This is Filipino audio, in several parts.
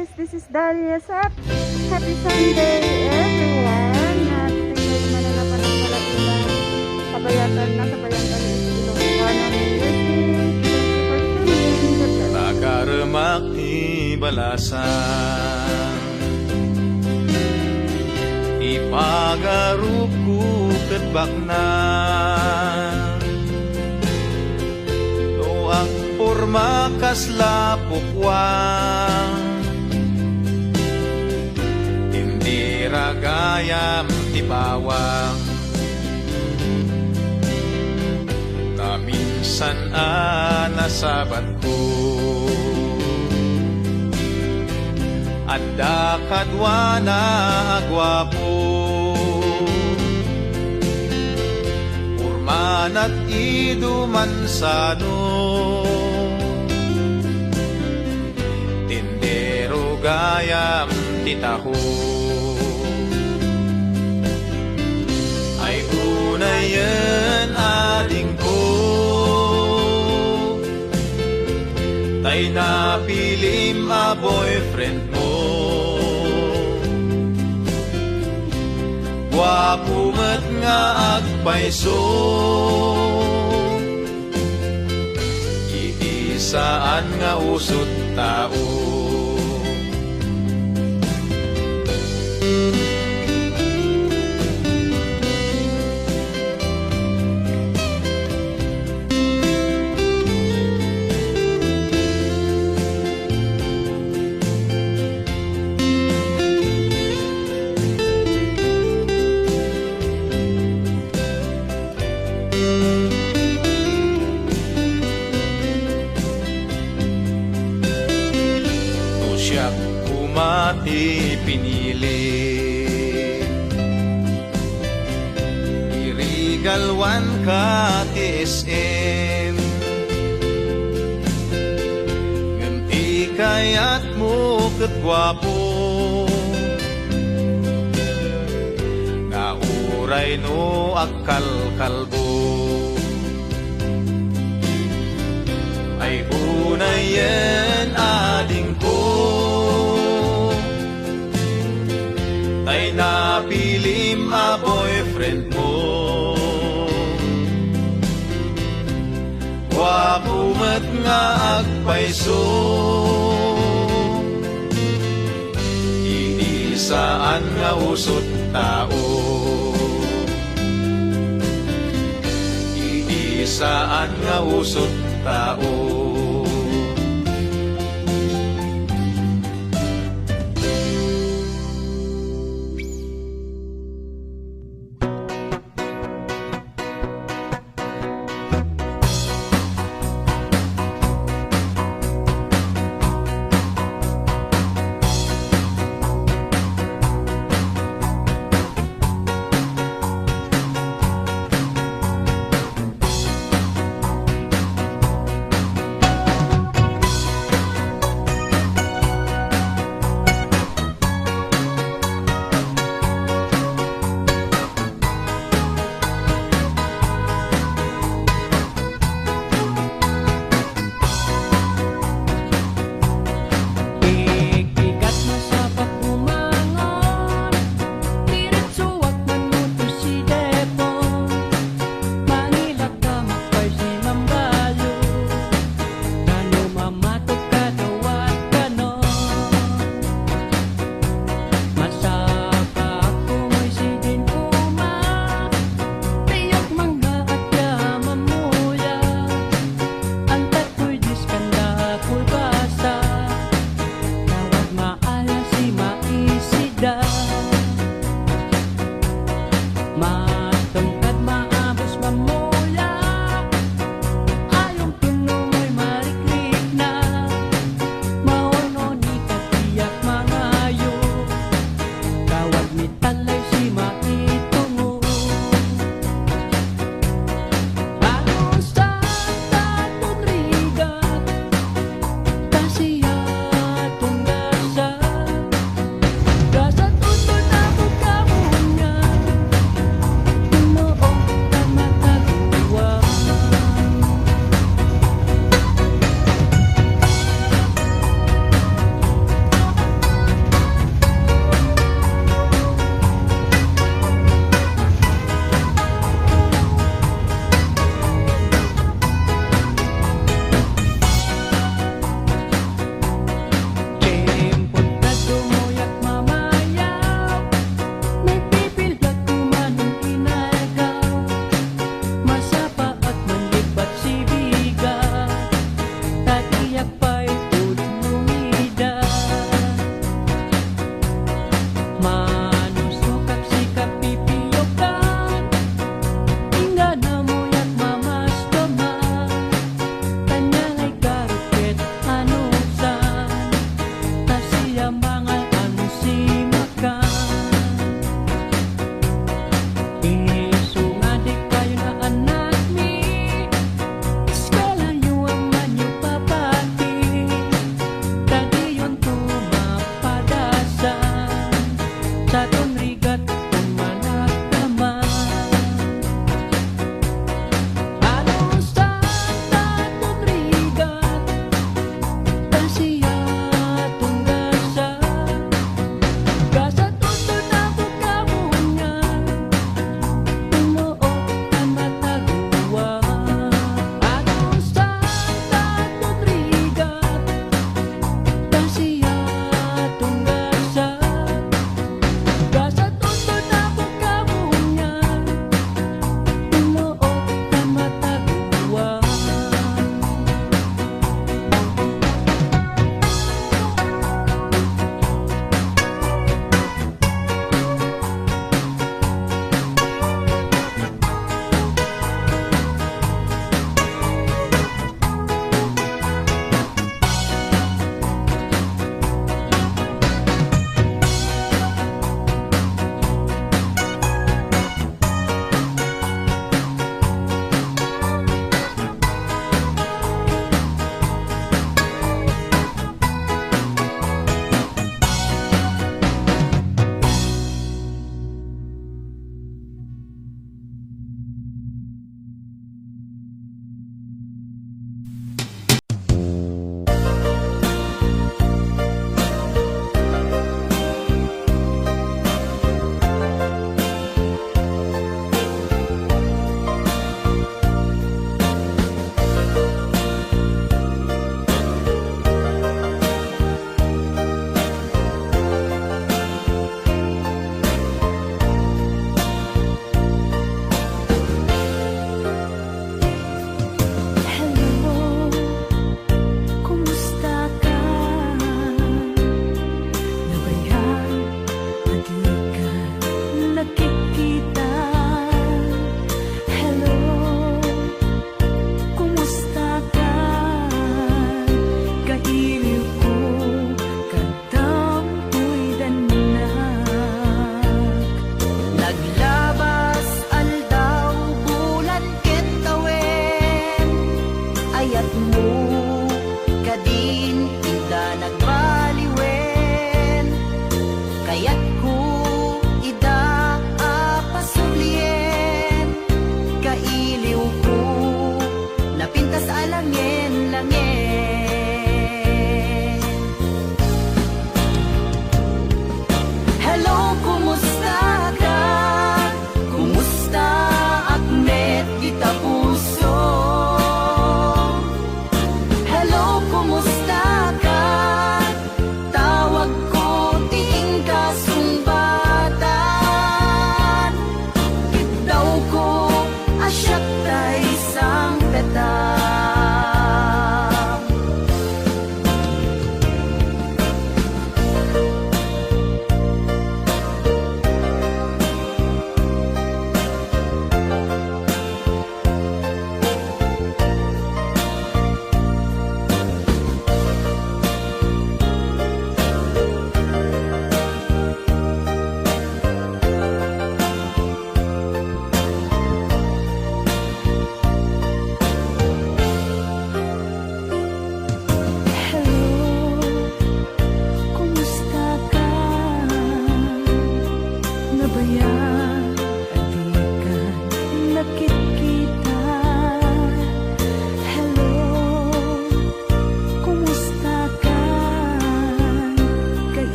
guys, this is Dahlia Sap. Happy Sunday everyone. At tingnan Manila pa ng Palapilan. Kabayatan na kabayatan Ilocano Music. Thank you for tuning. Nakaremak ibalasan Ipagaruku ketbaknan Noang porma kaslapukwang Hindi ragayam tipawang Na minsan nasabat ko Adda kadwa na agwapo Urmanat iduman sano Tindero gayam titaho Ay unayan ading ko Tay napilim a boyfriend mo Wapumet nga agpaiso Iisaan nga usot tao Siyak kumati pinili Irigalwan ka TSM Nganti kayat mo katgwapo Nauray no akal kalbo Ay unayan ading ko Ay napilim a boyfriend mo Wapumet nga agpaiso Iisaan nga usot tao Iisaan nga usot tao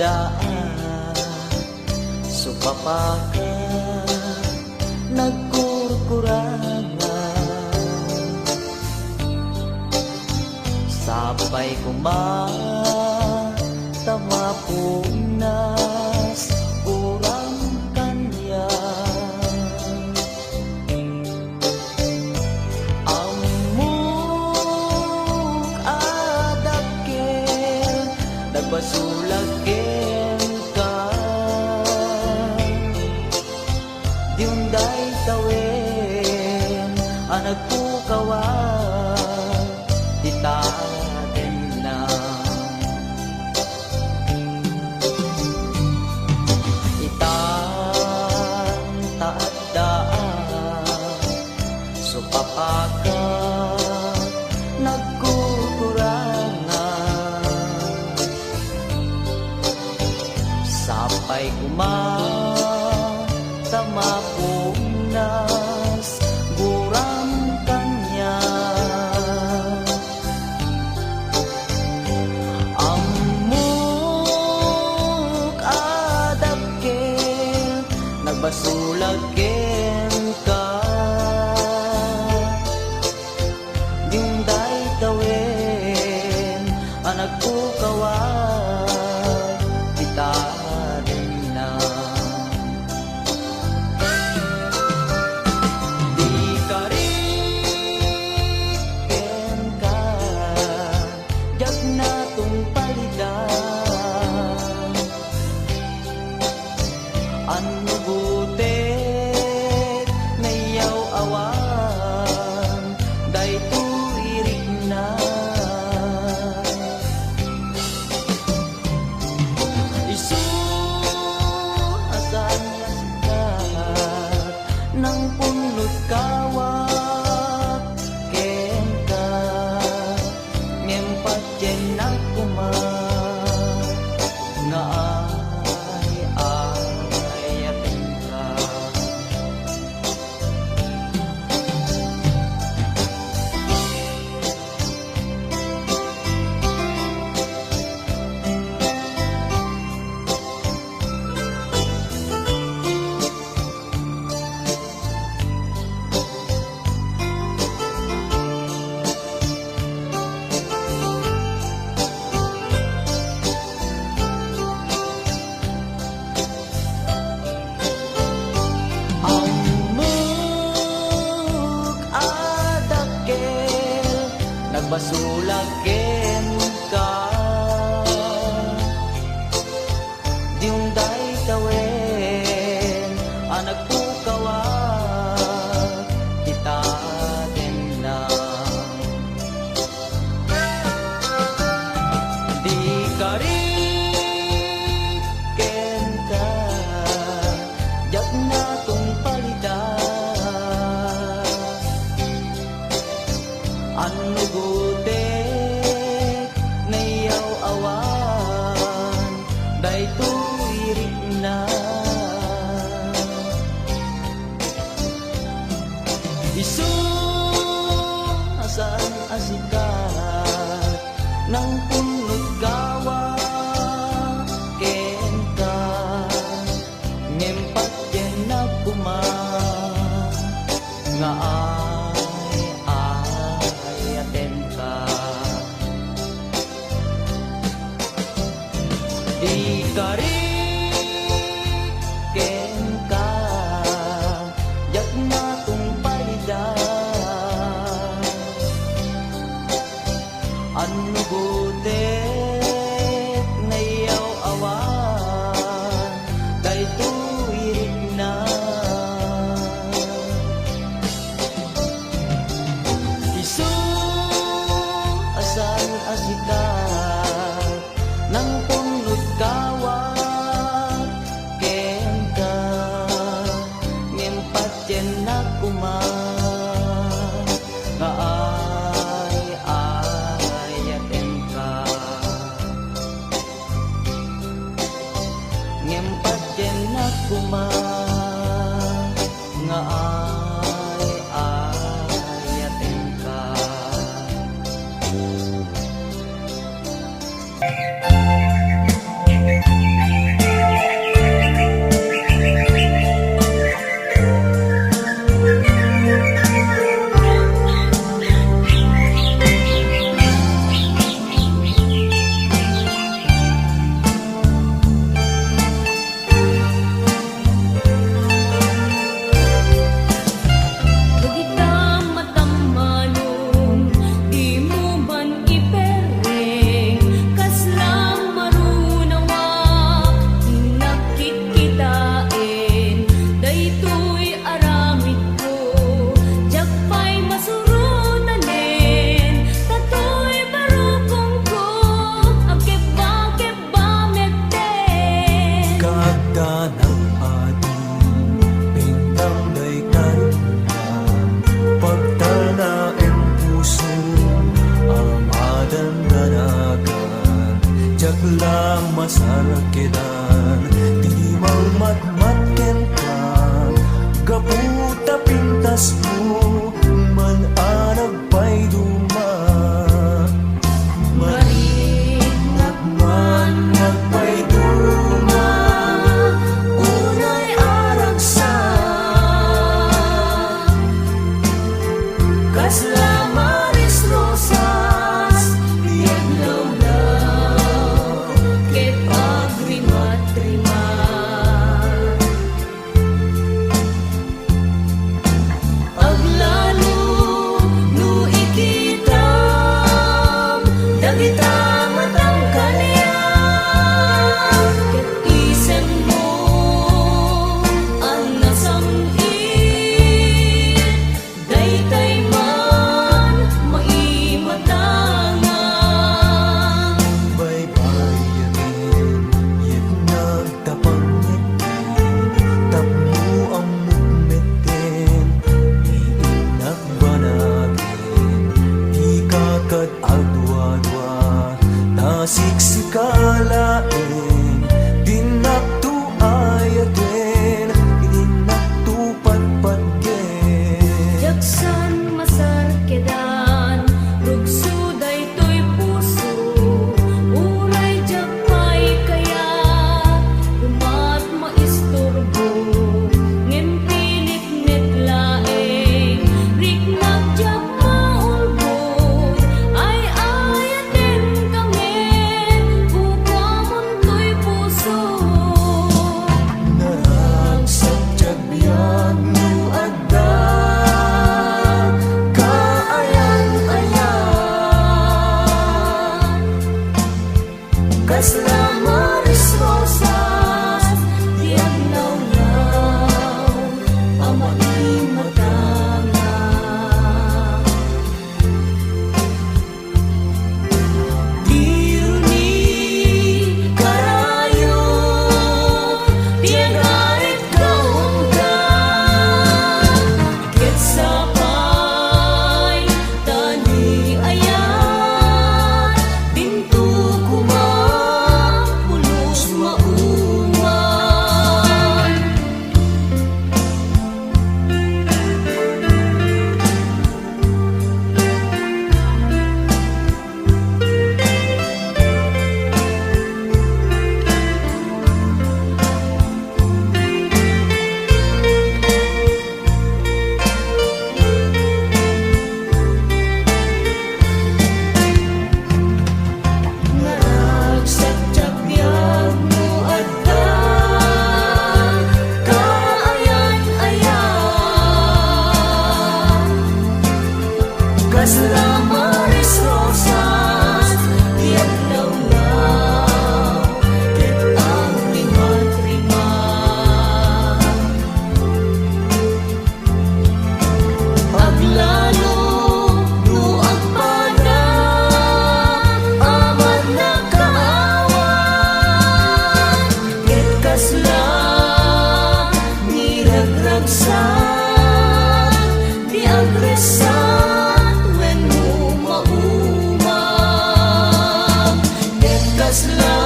daan supapaka nagkurkurangan sabay kumatama punas urang kanya amuk adakkel nagbasulagken ka diunday tawen anak pukawan titaten na itang taadaan supapaka nagkukurangan sampai kumatama punas buram kanya amuk adapken nagbasulagken ka dinday tawen anak pukawan titaden na di kariken ka jag na tong palitan ano butet nayaw awan day tuirik na isu asan nasikat ng punot kawak ken ka ngempat jen akuma nga ayaten ka amuk adakkel nagbasulagken ka diunday tawen anak pukawan titaten na di kariken ka jag na tong palitan ano gutek nayaw awan day tuirik na isu asan asikat ng punot gawa ken ka ngempat yen na kuma nga ayaten ka di kariken ka jag na tong palitan ano gutek nayaw awan day tuirik na isu asan asikat ng punot kawak ken ka ngempat jen na kuma nga ayaten ka ngempat jen na kuma nga ayaten ka masarakedan tinimang matmatken ka gaputa pintas mo man anag pa'y duma marinag man nagpa'y duma unay aragsa kasla maris rosas diag lawlaw ket agrimat-rimat aglalo no ikitam dagita matang kaniya ket isen mo ang nasangit daytay man maimatangan baybayanin yet nagtapangit tapmo ang mukmeten iinak ba natin ikakad adwa-dwa nasiksikalain dinaktu ayaten dinaktu patpatgen Jaksan masarkedan rugsuday to'y puso uray jakpay kaya umat maisturbo ngem piniknik laeng riknak jak maulbod ay ayaten kami bukwamon to'y puso naragsak jagbiag no adda kaayan-ayan kasla maris rosas diag lawlaw amaimatangan Diruni karayo tiagarit kaon ka ket sapay tani ayan bintu kumang pulos mauman naragsak jakbiag mo adda kaayan-ayan kasla maris rosas diag lawlaw ket agrimat-rimat aglalo no agpada amat nakaawan ket kasla niragragsan di agresan when mo maumam ket kasla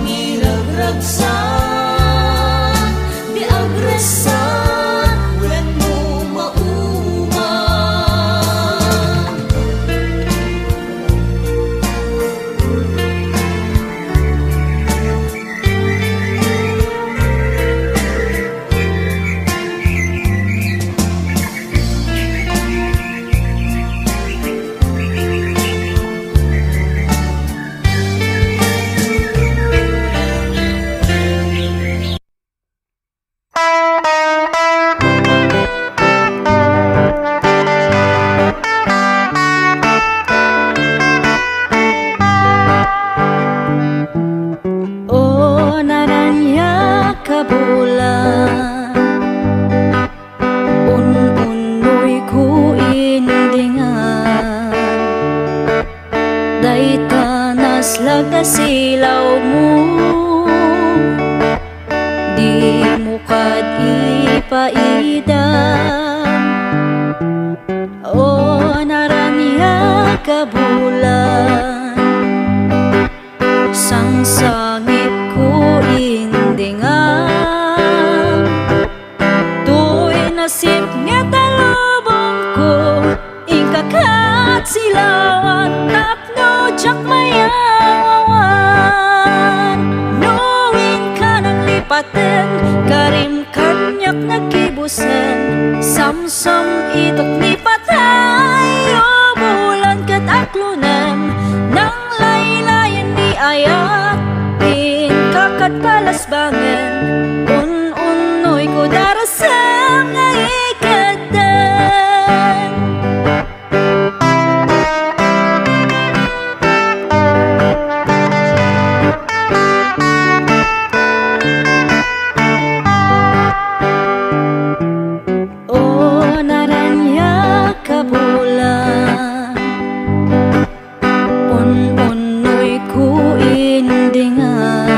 niragragsan di agresan when mo maumam O naranya kabulan un-unoy ku indingan daytanas lagasilaw mo di mo kad ipaidam o naranya kabulan sang sangit ko indingan. Tu'y nasip nga talubong ko, ikakat silawan, tapno jak mayawan. Nuwin ka ng lipaten, karim kanyak nakibusen, samsam itok ni patay, o bulan kat aklunan, nang laylayan ni ayat, in kakat palasbangen, un-unoy ko darasam nga ikadan. O naranya kabulan, un-unoy ko indingan,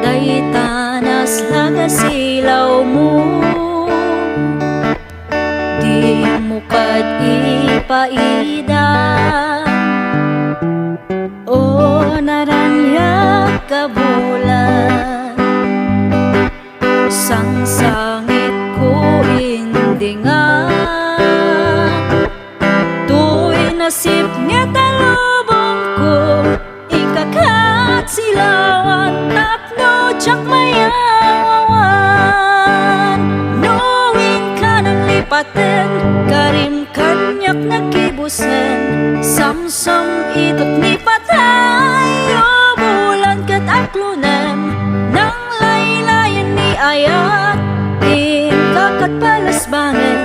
day tanas nagasilaw mo, di mo kad ipaidan. O naranya kabulan, sang sangit ko indingan. Tu'y nasip nga talubong ko, ikakat silawan, tapno jak mayawan. Nuwin ka ng lipaten, karim kanyak nakibusen, samsam itot ni patay, o bulan kat aklunan, nang laylayan ni ayat, in kakat palasbangen,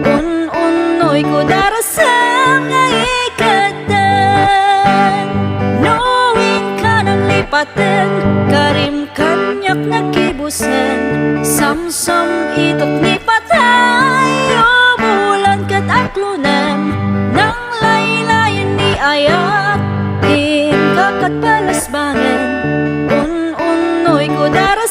un-unoy ko darasam nga ikadan. Nuwin ka ng lipaten, karim kanyak nakibusen, samsam itok ni patay, o bulan kat aklunan, nang laylayan ni ayat, in kakat palasbangen, un-unoy ko darasam